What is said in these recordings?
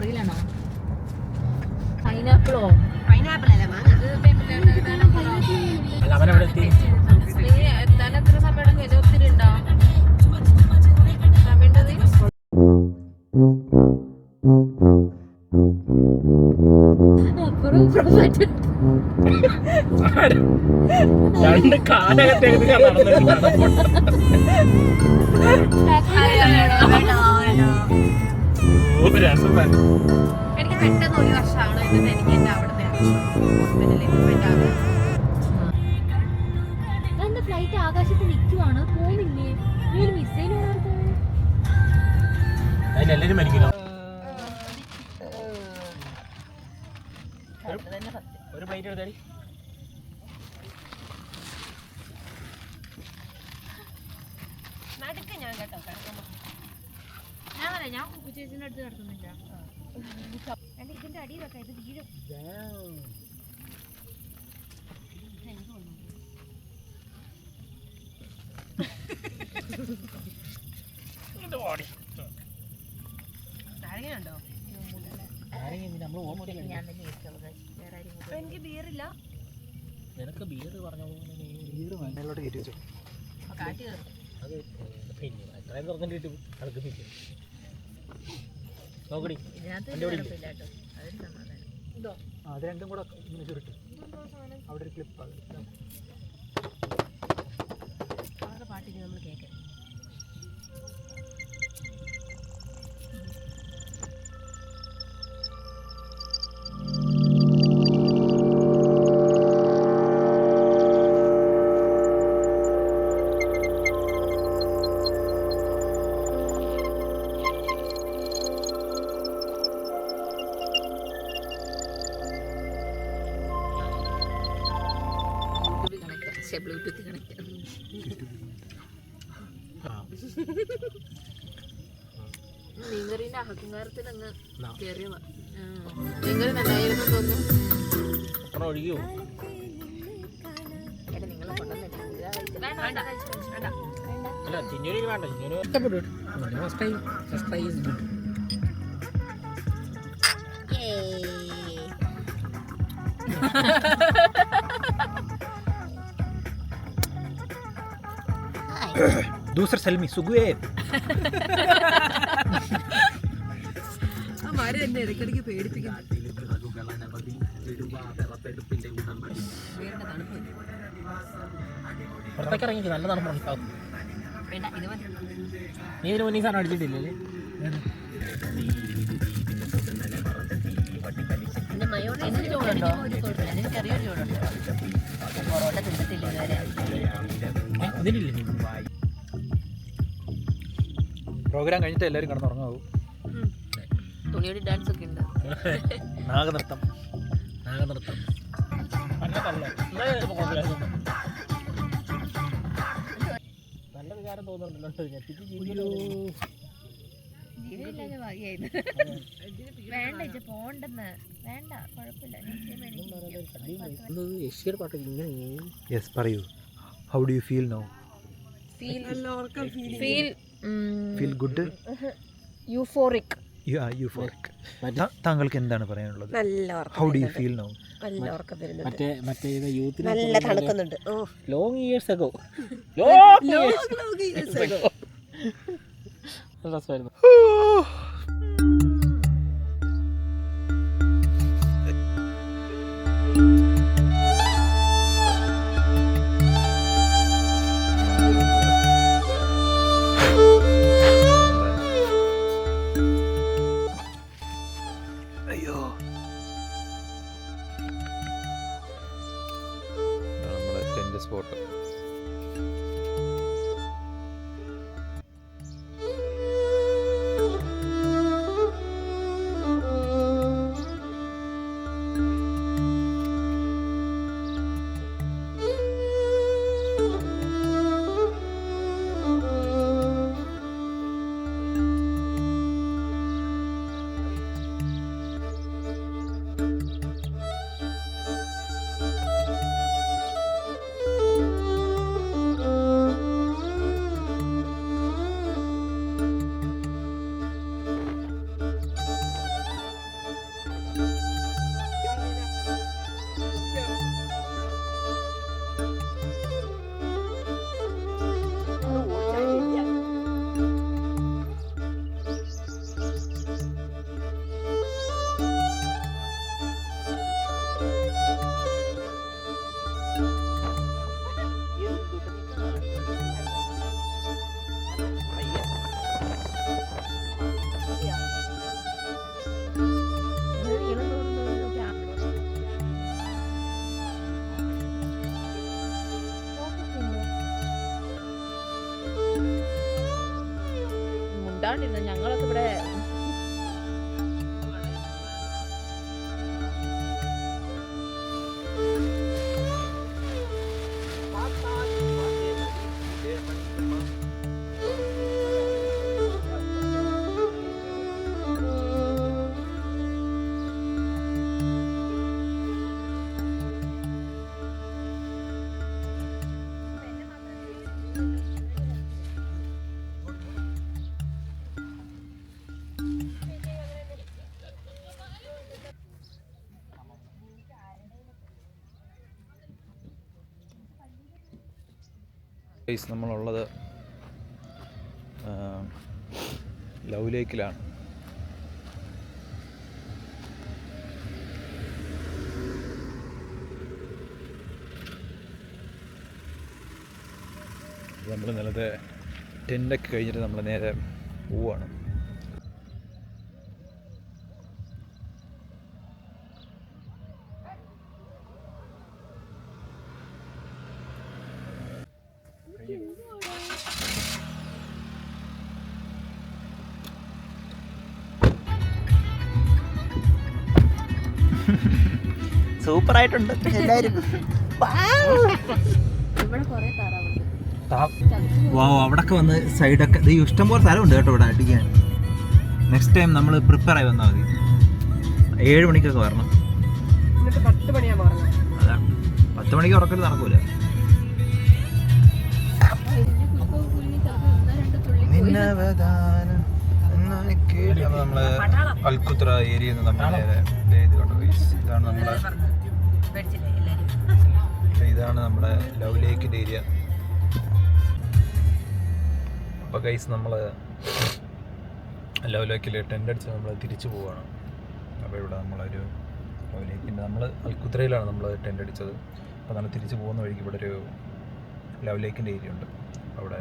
കറിയിലാണോ? പൈനാപ്പിളോ? Pineapple അല്ല മാങ്ങ. എത്ര സമയം ഒത്തിരി ഉണ്ടോ സമയണ്ടത്? രണ്ട് കാലഘട്ടത്തിൽ എനിക്ക് പെട്ടെന്ന് ഒരു വർഷമാണ് എന്നിട്ട് എനിക്ക് എന്റെ അവിടുത്തെ ഫ്ലൈറ്റ് ആകാശത്ത് നിൽക്കുവാണ്, പോകുന്നില്ലേ? ഒരു മിസൈൽ എല്ലാരും മരിക്കണോ? ഒരു പ്ലേറ്റ് എടുത്താടി. നടുക്ക് ഞാൻ കേട്ടോ ഞാൻ ചേച്ചിന്റെ അടുത്ത് കിടക്കുന്നില്ല. ഇതിന്റെ അടിയിലൊക്കെ ഇത് വീഴും. നാരങ്ങയുണ്ടോ? എനിക്ക് ബിയറില്ല. നിനക്ക് ബിയർ പറഞ്ഞോളൂ. കാറ്റ് കയറും. അത് പിന്നെ എത്രയും തുറന്നിട്ട് കളിപ്പിക്കും. നോക്കടി അത് രണ്ടും കൂടെ ഇങ്ങനെ ചുരുട്ടും. അവിടെ ഒരു ക്ലിപ്പ് പാട്ടിന് നമ്മൾ കേൾക്കാം. ബ്ലൂടൂത്ത് കണക്ട് മീൻകറീന്റെ അഹങ്കാരത്തിൽ അങ്ങ് കയറിയതാ. മീൻകറി നന്നായിരുന്നു തോന്നുന്നു. ഒഴുകിയോ? നിങ്ങളെ കൊണ്ടുവന്നില്ല. അല്ല ചിന്നൂരി വേണ്ട. ചിന്നൂരി ഇഷ്ടപ്പെട്ടു. दूसरा सलमी सुगुए തന്നെ ഇടയ്ക്കിടയ്ക്ക് പേടിപ്പിക്കും. പുറത്തേക്ക് ഇറങ്ങി നല്ല തണുപ്പുണ്ടാവും. നീ ഇതിന് മുന്നേ സാധനം അടിച്ചിട്ടില്ലേ? ചൂടുണ്ടോ? ചെറിയൊരു ചൂടുണ്ട്. പൊറോട്ട തിന്നിട്ടില്ല ഇതുവരെ. അതിനില്ലേ പ്രോഗ്രാം കഴിഞ്ഞിട്ട് എല്ലാവരും കിടന്നുറങ്ങാവൂ. തുണിയോടി ഡാൻസ് ഒക്കെ ഉണ്ട്. നാഗനൃത്തം നല്ല വികാരം തോന്നുന്നുണ്ടല്ലോ. ജീവനില്ലാതെ ഭാഗ്യായിരുന്നു. വേണ്ട ഇച്ച പോണ്ടെന്ന്. വേണ്ട കുഴപ്പമില്ല. യശിയുടെ പാട്ട് ഇങ്ങനെ. യെസ് പറയൂ. How do you feel now? Feel good. Euphoric. Euphoric. താങ്കൾക്ക് എന്താണ് പറയാനുള്ളത്? How do you feel now? മറ്റേ യൂത്തിന് നല്ല തണുക്കുന്നുണ്ട്. Long years ago. രസമായിരുന്നു. അയ്യോ, നമ്മുടെ ടെന്റ് സ്പോട്ട്. മിണ്ടാണ്ടിരുന്നു. ഞങ്ങളൊക്കെ ഇവിടെ നമ്മളുള്ളത് ലവ് ലേക്കിലാണ്. നമ്മൾ ഇന്നലത്തെ ടെൻ്റൊക്കെ കഴിഞ്ഞിട്ട് നമ്മൾ നേരെ പോവാണ്. സൂപ്പറായിട്ടുണ്ട് എല്ലാവരും. ഇവിടെ കുറെ താറാവുണ്ട്. അവിടൊക്കെ വന്ന് സൈഡൊക്കെ ഇത് ഇഷ്ടംപോലെ സ്ഥലമുണ്ട് കേട്ടോ ഇവിടെ അടിക്കാൻ. നെക്സ്റ്റ് ടൈം നമ്മൾ പ്രിപ്പയർ ആയി വന്നാൽ മതി. 7 മണിക്കൊക്കെ വരണം. 10 മണിയാ പറഞ്ഞത്. അതാ 10 മണിക്ക് ഉറക്കൽ നടക്കൂല. അപ്പോൾ നമ്മള് അൽക്കുത്ര ഏരിയ ഇതാണ് നമ്മുടെ ലവ് ലേക്കിൻ്റെ ഏരിയ. അപ്പോൾ ഗൈസ് നമ്മൾ ലവ് ലേക്കിൽ ടെൻ്റ് അടിച്ച് നമ്മൾ തിരിച്ചു പോവുകയാണ്. അപ്പോൾ ഇവിടെ നമ്മളൊരു ലവ് ലേക്കിൻ്റെ നമ്മൾ അൽക്കുത്രയിലാണ് നമ്മൾ ടെൻ്റ് അടിച്ചത്. അപ്പോൾ നമ്മൾ തിരിച്ചു പോകുന്ന വഴിക്ക് ഇവിടെ ഒരു ലവ് ലേക്കിൻ്റെ ഏരിയ ഉണ്ട്. അവിടെ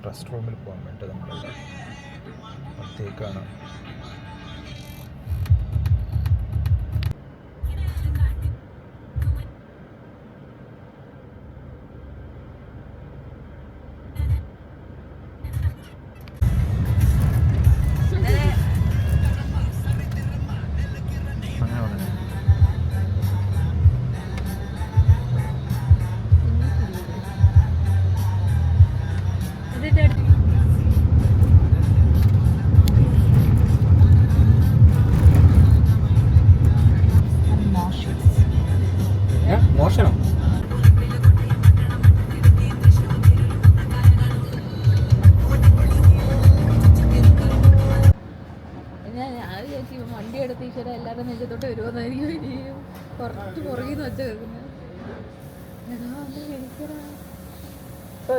റെസ്റ്റ് റൂമിൽ പോകാൻ വേണ്ടി നമ്മൾ അത്തേക്കാണ്. മോശനം വണ്ടി എടുത്ത് ഈശ്വര എല്ലാവരും നെഞ്ചത്തോട്ട് വരുമെന്നായിരിക്കും കുറച്ച് പുറകിന്ന് വെച്ച് കേൾക്കുന്നത്.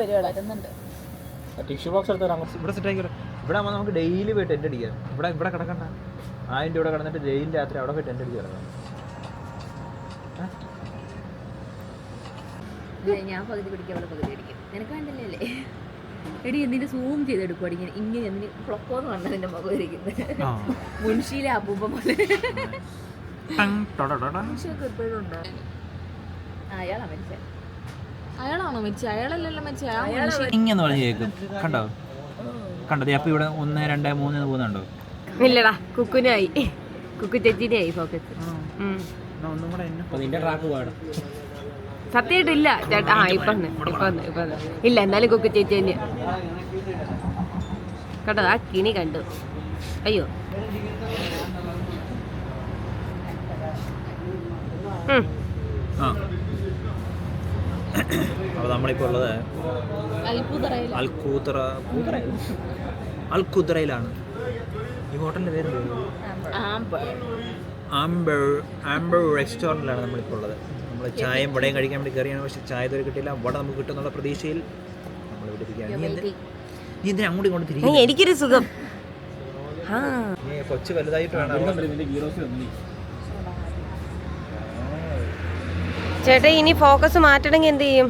വരുന്നുണ്ട്. ടിഷ്യൂ ബോക്സ് എടുത്താൽ ഇവിടെ സെറ്റ് ആക്കി. ഇവിടെ ആകുമ്പോൾ നമുക്ക് ഡെയിലി പോയി ടെൻ്റ് അടിക്കാം. ഇവിടെ കിടക്കണ്ട. 1000 ഇവിടെ കിടന്നിട്ട് ഡെയിലി രാത്രി അവിടെ പോയി ടെൻ്റ് അടിച്ച് കിടക്കാം. ഞാൻ പകുതി പിടിക്കും, അവിടെ പകുതി പിടിക്കും. നിനക്ക് വേണ്ടല്ലേ അല്ലേ? എടി എന്തിന്റെ സൂം ചെയ്തെടുക്കും. ഇങ്ങനെ എന്തിന് ഫ്ലൊക്കോന്ന് പറഞ്ഞാൽ നിന്റെ മുഖം ഇരിക്കുന്നത് മുൻഷിയിലെ അപ്പൂപ്പ പോലെ. മുൻഷിയൊക്കെ എപ്പോഴും ഉണ്ട്. അയാളാ മരിച്ചത്. അയാളാണോ മരിച്ചത്? അയാളല്ലല്ലോ മരിച്ചത്. ഇങ്ങനെ പറഞ്ഞ് കേൾക്കും. കണ്ടോ കണ്ടത്? അപ്പൊ ഇവിടെ 1 2 3 പോകുന്നുണ്ടോ? ഇല്ലടാ, കുക്കുനായി. കുക്കു ചേച്ചിന്റെ ആയി ഫോക്കസ്. ഒന്നും കൂടെ നിന്റെ ട്രാക്ക് പോയടാ. സത്യമായിട്ടില്ല ചേട്ടാ. ഇപ്പൊ ഇല്ല, എന്നാലും കുക്കു ചേച്ചി തന്നെ കേട്ടോ. ആ കിണി കണ്ടു. അയ്യോ അപ്പോൾ നമ്മളിപ്പോൾ ഉള്ളത് അൽക്കുത്രയിലാണ്. ഈ ഹോട്ടലിൻ്റെ പേര് ആംബർ റെസ്റ്റോറൻറ്റിലാണ് നമ്മളിപ്പോൾ ഉള്ളത്. നമ്മൾ ചായയും വടയും കഴിക്കാൻ വേണ്ടി കയറിയാണ്. പക്ഷേ ചായ ഇതുവരെ കിട്ടിയില്ല. വട നമുക്ക് കിട്ടുന്നുള്ള പ്രതീക്ഷയിൽ നമ്മളിവിടെ ഇരിക്കുകയാണ്. നീ എന്തിനാ അങ്ങോട്ടും ഇങ്ങോട്ടും തിരിക്കും? എനിക്കൊരു സുഖം. നീ കൊച്ചു വലുതായിട്ട് വേണം. ചേട്ടാ ഇനി ഫോക്കസ് മാറ്റണമെങ്കിൽ എന്ത് ചെയ്യും?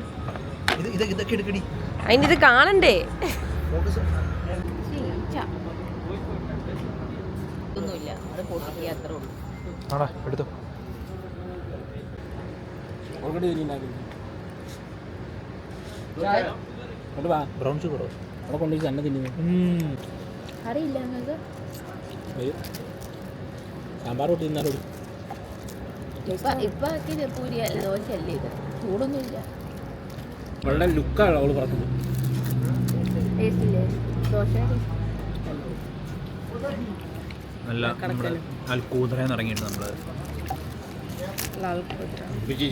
ഇതൊക്കെ എടുക്കടി. അതിന് ഇത് കാണണ്ടേ? ഒന്നുമില്ല, അത് പൊട്ടിക്കുക അത്രേ ഉള്ളൂ. ആടാ എടുത്തോ. ബ്രൗൺ ഷുഗറോ അവിടെ കൊണ്ടുപോയി തന്നെ തിന്നുന്നു. അറിയില്ല നിങ്ങൾക്ക് സാമ്പാർ കൂട്ടി തിന്നാലും ഇപ്പൊ പൂരി ദോശയല്ലേ ഇത്, ചൂടൊന്നുമില്ല. വളരെ ലുക്കാണ് അവള് പറഞ്ഞത്. ടേസ്റ്റ് ഇല്ലേ ദോശ? നല്ല നമ്മൾ അൽക്കൂതറയിൽ ഇറങ്ങിയിട്ട് നമ്മൾ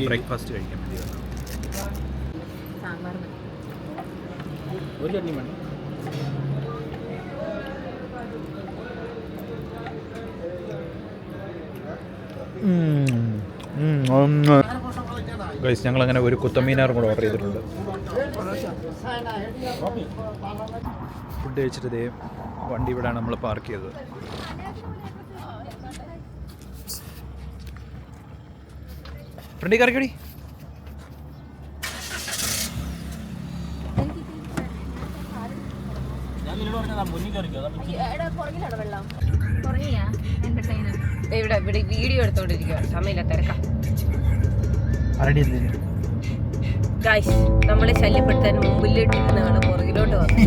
ബ്രേക്ക്ഫാസ്റ്റ് കഴിക്കാൻ വേണ്ടി വന്നു. സാമ്പാർ ഒരു ചട്നി വേണം. ഗൈസ് ഞങ്ങളങ്ങനെ ഒരു കുത്തമീനാറും കൂടെ ഓർഡർ ചെയ്തിട്ടുണ്ട്. ഫുഡ് കഴിച്ചിട്ട് ഇതേ വണ്ടി ഇവിടെയാണ് നമ്മൾ പാർക്ക് ചെയ്തത്. ഫ്രണ്ടി കറിക്കടി. ഇവിടെ വീഡിയോ എടുത്തോണ്ടിരിക്കുക, സമയമില്ല, തിരക്കാം. ഗൈസ് നമ്മളെ ശല്യപ്പെടുത്താൻ മുമ്പിലിട്ടിരുന്നാണ് പുറകിലോട്ട് വന്നത്.